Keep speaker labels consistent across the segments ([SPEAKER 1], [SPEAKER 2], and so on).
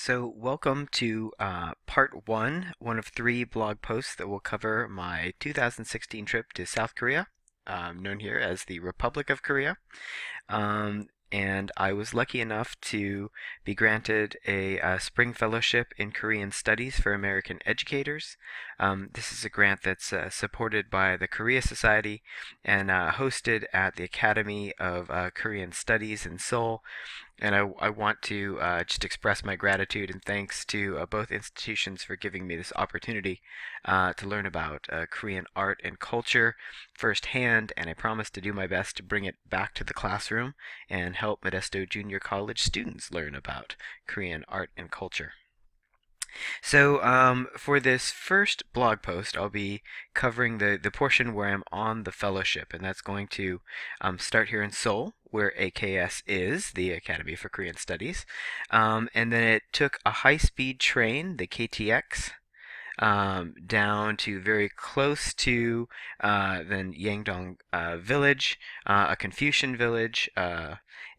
[SPEAKER 1] So, welcome to part one of three blog posts that will cover my 2016 trip to South Korea, known here as the Republic of Korea. And I was lucky enough to be granted a spring fellowship in Korean Studies for American educators. This is a grant that's supported by the Korea Society and hosted at the Academy of Korean Studies in Seoul. And I want to just express my gratitude and thanks to both institutions for giving me this opportunity to learn about Korean art and culture firsthand, and I promise to do my best to bring it back to the classroom and help Modesto Junior College students learn about Korean art and culture. So, for this first blog post, I'll be covering the portion where I'm on the fellowship, and that's going to start here in Seoul, where AKS is, the Academy for Korean Studies. And then it took a high-speed train, the KTX, down to very close to then Yangdong village, a Confucian village,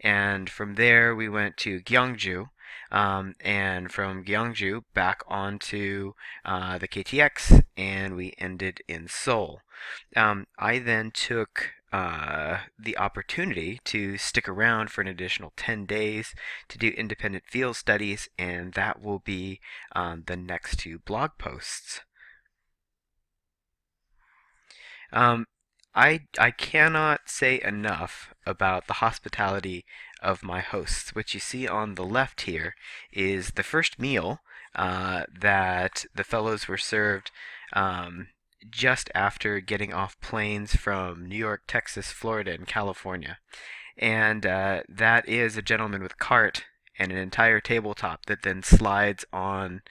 [SPEAKER 1] and from there we went to Gyeongju, and from Gyeongju back onto the KTX, and we ended in Seoul. I then took the opportunity to stick around for an additional 10 days to do independent field studies, and that will be the next two blog posts. Um, I cannot say enough about the hospitality of my hosts. What you see on the left here is the first meal that the fellows were served just after getting off planes from New York, Texas, Florida, and California. And that is a gentleman with a cart and an entire tabletop that then slides on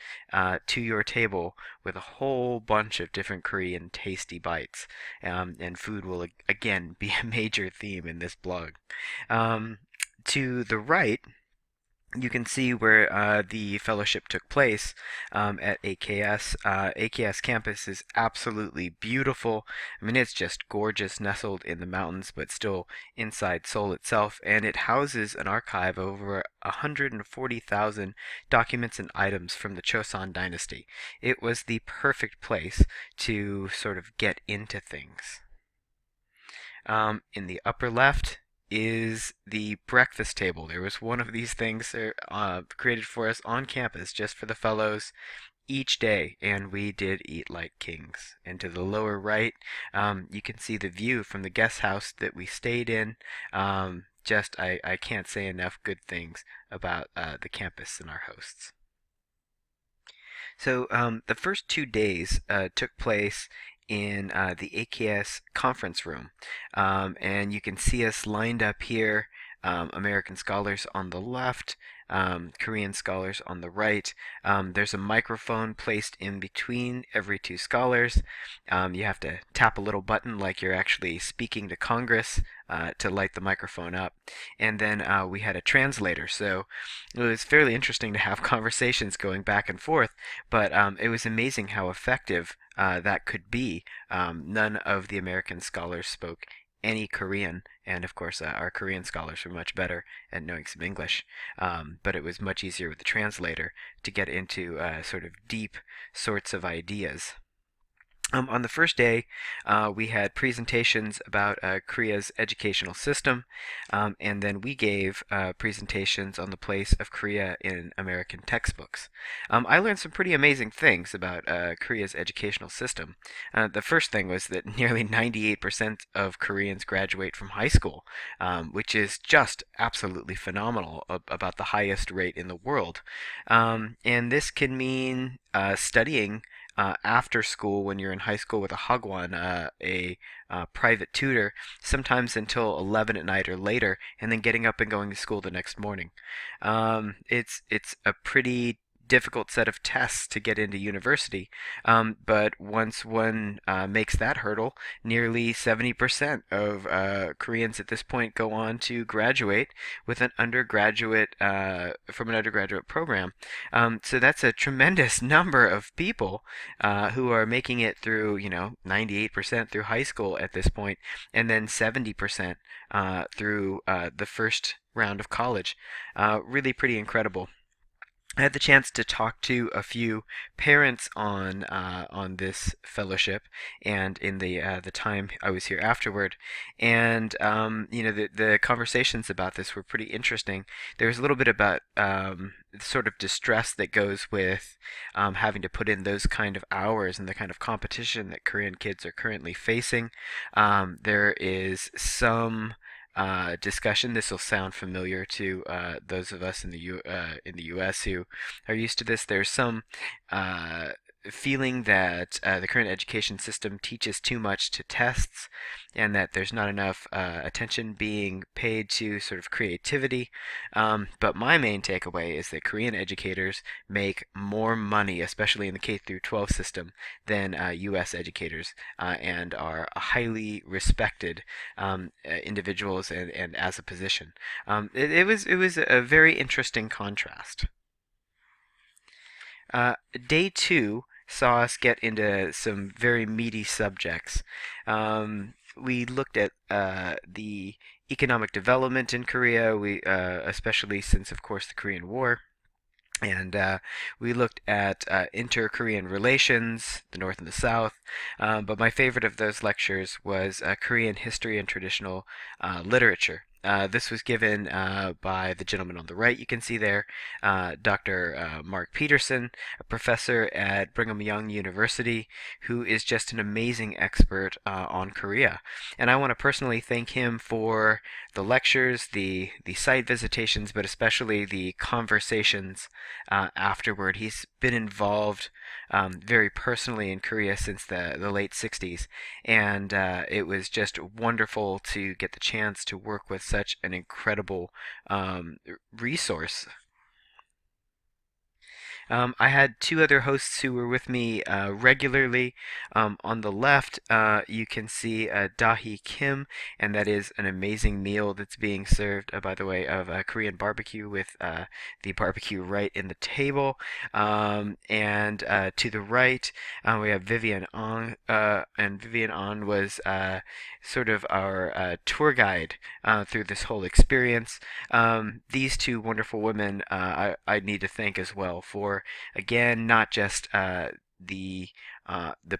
[SPEAKER 1] to your table with a whole bunch of different Korean tasty bites. And food will again be a major theme in this blog. To the right, you can see where the fellowship took place at AKS. AKS campus is absolutely beautiful. I mean, it's just gorgeous, nestled in the mountains, but still inside Seoul itself. And it houses an archive of over 140,000 documents and items from the Choson dynasty. It was the perfect place to sort of get into things. In the upper left is the breakfast table. There was one of these things created for us on campus just for the fellows each day, and we did eat like kings. And to the lower right, you can see the view from the guest house that we stayed in. I can't say enough good things about the campus and our hosts. So the first 2 days took place in the AKS conference room. And you can see us lined up here, American scholars on the left, Korean scholars on the right. There's a microphone placed in between every two scholars. You have to tap a little button like you're actually speaking to Congress to light the microphone up. And then we had a translator, so it was fairly interesting to have conversations going back and forth, but it was amazing how effective that could be. None of the American scholars spoke any Korean, and of course our Korean scholars were much better at knowing some English, but it was much easier with the translator to get into sort of deep sorts of ideas. On the first day, we had presentations about Korea's educational system, and then we gave presentations on the place of Korea in American textbooks. I learned some pretty amazing things about Korea's educational system. The first thing was that nearly 98% of Koreans graduate from high school, which is just absolutely phenomenal, about the highest rate in the world. And this can mean studying after school when you're in high school with a hagwon, a private tutor, sometimes until 11 at night or later, and then getting up and going to school the next morning. It's a pretty difficult set of tests to get into university, but once one makes that hurdle, nearly 70% of Koreans at this point go on to graduate with an undergraduate from an undergraduate program. So that's a tremendous number of people who are making it through, 98% through high school at this point, and then 70% through the first round of college. Really pretty incredible. I had the chance to talk to a few parents on this fellowship, and in the time I was here afterward, and the conversations about this were pretty interesting. There was a little bit about the sort of distress that goes with having to put in those kind of hours and the kind of competition that Korean kids are currently facing. There is some discussion. This will sound familiar to those of us in the U.S. who are used to this. There's some uh, feeling that the current education system teaches too much to tests, and that there's not enough attention being paid to sort of creativity. But my main takeaway is that Korean educators make more money, especially in the K through 12 system, than U.S. educators, and are highly respected individuals and as a position. It was a very interesting contrast. Day two saw us get into some very meaty subjects. We looked at the economic development in Korea, especially since, of course, the Korean War. And we looked at inter-Korean relations, the North and the South. But my favorite of those lectures was Korean history and traditional literature. This was given by the gentleman on the right, you can see there, Dr. Mark Peterson, a professor at Brigham Young University, who is just an amazing expert on Korea. And I want to personally thank him for the lectures, the site visitations, but especially the conversations afterward. He's been involved very personally in Korea since the late 60s, and it was just wonderful to get the chance to work with such an incredible resource. I had two other hosts who were with me regularly. On the left, you can see Dahi Kim, and that is an amazing meal that's being served, by the way, of Korean barbecue with the barbecue right in the table. And to the right, we have Vivian Ong, and Vivian Ong was sort of our tour guide through this whole experience. These two wonderful women I need to thank as well for, again, not just the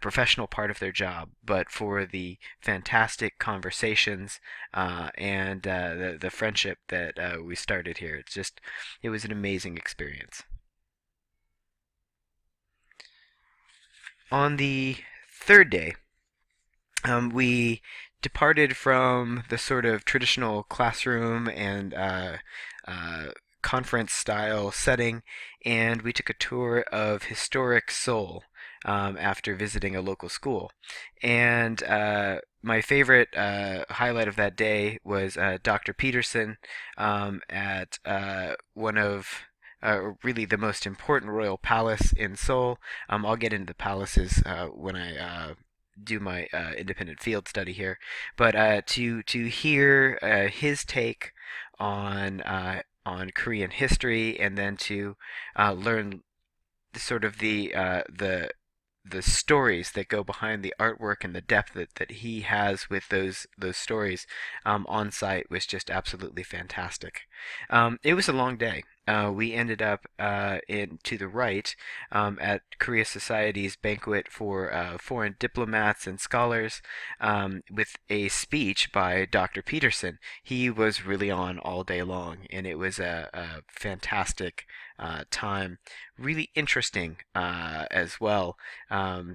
[SPEAKER 1] professional part of their job, but for the fantastic conversations and the friendship that we started here. It was an amazing experience. On the third day, we departed from the sort of traditional classroom and uh, conference style setting, and we took a tour of historic Seoul after visiting a local school. And my favorite highlight of that day was Dr. Peterson at one of really the most important royal palace in Seoul. I'll get into the palaces when I do my independent field study here, but to hear his take on Korean history, and then to learn sort of the stories that go behind the artwork and the depth that he has with those stories on site was just absolutely fantastic. It was a long day. We ended up in to the right at Korea Society's banquet for foreign diplomats and scholars with a speech by Dr. Peterson. He was really on all day long, and it was a fantastic time. Really interesting as well.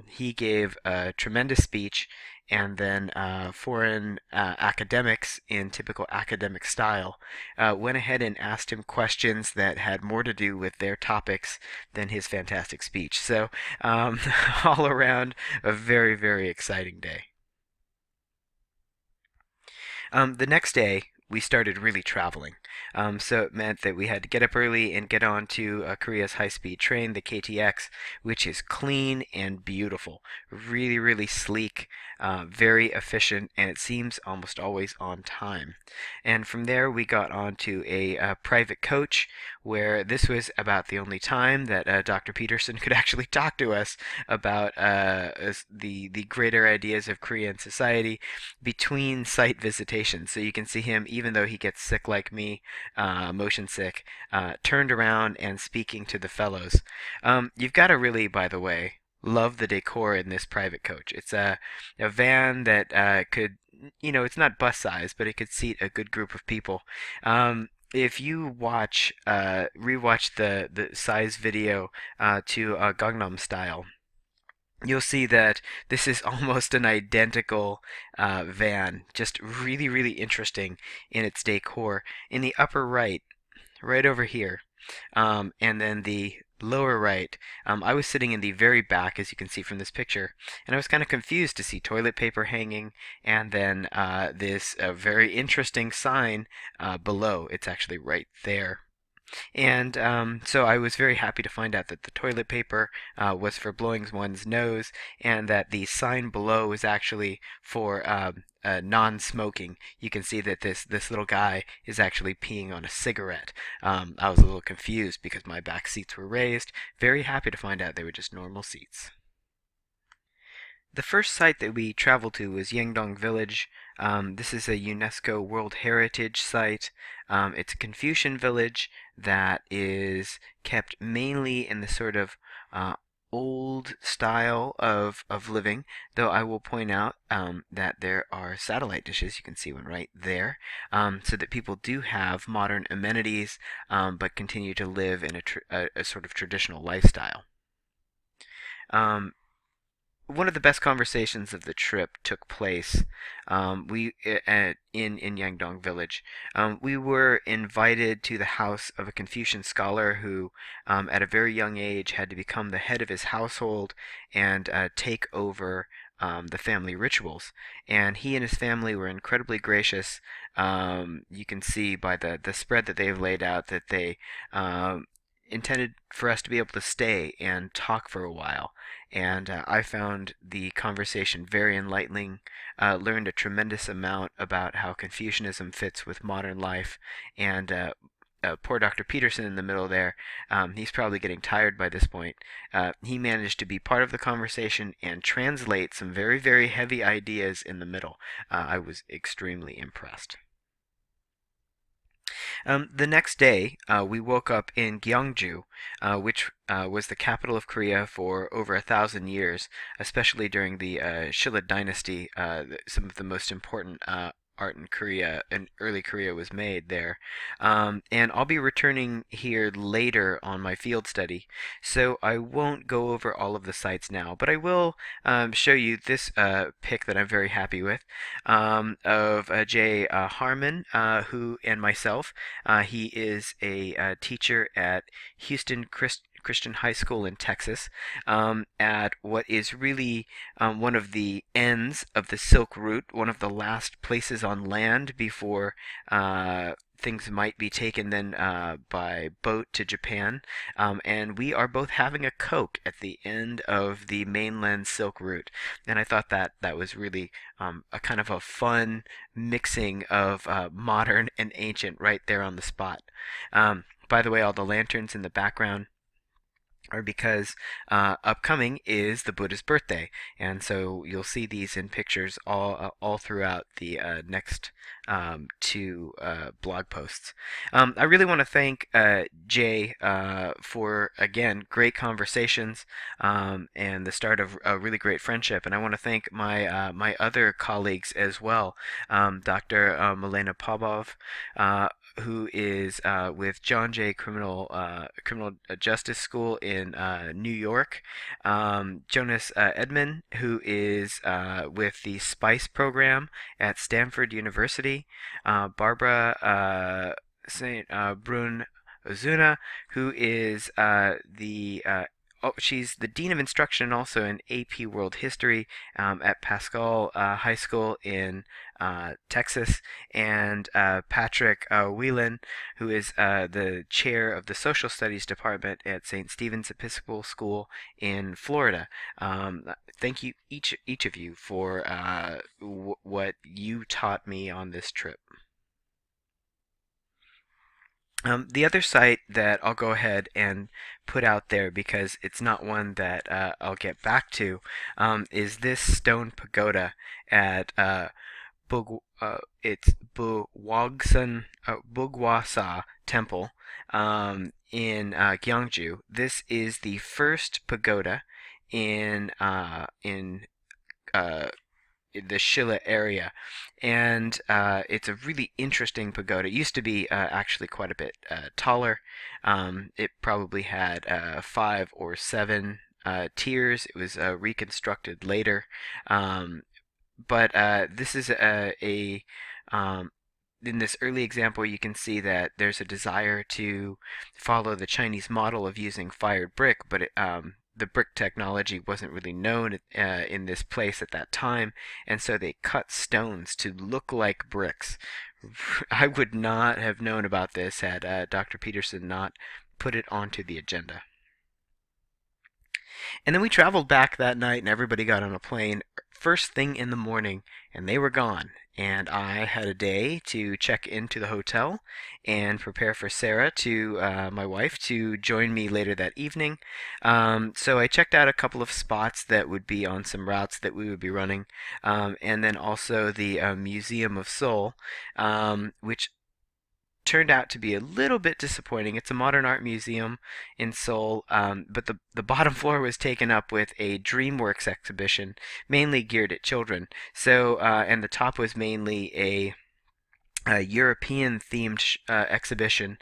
[SPEAKER 1] He gave a tremendous speech, and then foreign academics, in typical academic style, went ahead and asked him questions that had more to do with their topics than his fantastic speech. So, all around, a very, very exciting day. The next day, we started really traveling. So it meant that we had to get up early and get on to Korea's high-speed train, the KTX, which is clean and beautiful. Really, really sleek, very efficient, and it seems almost always on time. And from there, we got on to a private coach, where this was about the only time that Dr. Peterson could actually talk to us about the greater ideas of Korean society between site visitations. So you can see him, even though he gets sick like me motion sick, turned around and speaking to the fellows. You've got to really, by the way, love the decor in this private coach. It's a van that could, it's not bus size, but it could seat a good group of people. If you rewatch the size video to Gangnam Style, you'll see that this is almost an identical van, just really, really interesting in its decor. In the upper right, right over here, and then the lower right, I was sitting in the very back, as you can see from this picture, and I was kind of confused to see toilet paper hanging, and then this very interesting sign below. It's actually right there. And so I was very happy to find out that the toilet paper was for blowing one's nose, and that the sign below was actually for non-smoking. You can see that this little guy is actually peeing on a cigarette. I was a little confused because my back seats were raised. Very happy to find out they were just normal seats. The first site that we traveled to was Yangdong Village. This is a UNESCO World Heritage Site. It's a Confucian village that is kept mainly in the sort of old style of living, though I will point out that there are satellite dishes. You can see one right there, so that people do have modern amenities, but continue to live in a sort of traditional lifestyle. Um, One of the best conversations of the trip took place in Yangdong Village. We were invited to the house of a Confucian scholar who, at a very young age, had to become the head of his household and take over the family rituals. And he and his family were incredibly gracious. You can see by the spread that they've laid out that they intended for us to be able to stay and talk for a while. And I found the conversation very enlightening, learned a tremendous amount about how Confucianism fits with modern life, and poor Dr. Peterson in the middle there, he's probably getting tired by this point. He managed to be part of the conversation and translate some very, very heavy ideas in the middle. I was extremely impressed. The next day, we woke up in Gyeongju, which was the capital of Korea for over 1,000 years, especially during the Shilla dynasty. Some of the most important art in Korea and early Korea was made there. And I'll be returning here later on my field study, so I won't go over all of the sites now, but I will show you this pic that I'm very happy with of Jay Harmon, who and myself. He is a teacher at Houston Christian High School in Texas, at what is really one of the ends of the Silk Route, one of the last places on land before things might be taken then by boat to Japan. And we are both having a Coke at the end of the mainland Silk Route. And I thought that that was really a kind of a fun mixing of modern and ancient right there on the spot. By the way, all the lanterns in the background are because upcoming is the Buddha's birthday, and so you'll see these in pictures all throughout the next two blog posts. I really want to thank Jay for again great conversations and the start of a really great friendship, and I want to thank my other colleagues as well, Dr. Milena Popov, who is with John Jay Criminal Justice School in New York. Jonas Edmond, who is with the SPICE program at Stanford University. Barbara St. Brun Ozuna, who is she's the Dean of Instruction also in AP World History at Pascal High School in Texas, and Patrick Whelan, who is the chair of the Social Studies Department at St. Stephen's Episcopal School in Florida. Thank you, each of you, for what you taught me on this trip. The other site that I'll go ahead and put out there because it's not one that I'll get back to is this stone pagoda at it's Bugwasa Temple in Gyeongju. This is the first pagoda in uh, the Shilla area, and it's a really interesting pagoda. It used to be actually quite a bit taller. It probably had 5 or 7 tiers. It was reconstructed later, um, but this is um, in this early example, you can see that there's a desire to follow the Chinese model of using fired brick, but the brick technology wasn't really known in this place at that time, and so they cut stones to look like bricks. I would not have known about this had Dr. Peterson not put it onto the agenda. And then we traveled back that night, and everybody got on a plane first thing in the morning, and they were gone. And I had a day to check into the hotel and prepare for Sarah, my wife, to join me later that evening. So I checked out a couple of spots that would be on some routes that we would be running, and then also the Museum of Seoul, which turned out to be a little bit disappointing. It's a modern art museum in Seoul, but the bottom floor was taken up with a DreamWorks exhibition, mainly geared at children. So, and the top was mainly a European themed exhibition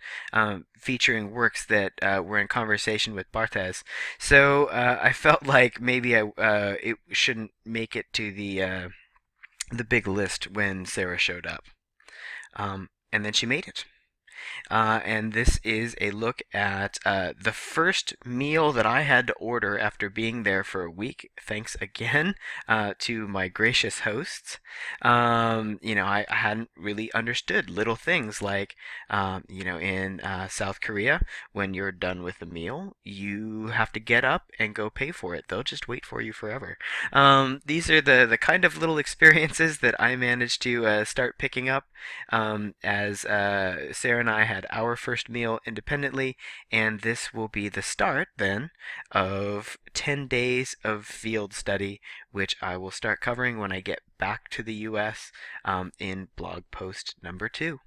[SPEAKER 1] featuring works that were in conversation with Barthes. So I felt like maybe it shouldn't make it to the big list when Sarah showed up. And then she made it. And this is a look at the first meal that I had to order after being there for a week. Thanks again to my gracious hosts. I hadn't really understood little things like, in South Korea, when you're done with the meal, you have to get up and go pay for it. They'll just wait for you forever. These are the kind of little experiences that I managed to start picking up as Sarah and I had our first meal independently, and this will be the start then of 10 days of field study, which I will start covering when I get back to the US in blog post number 2.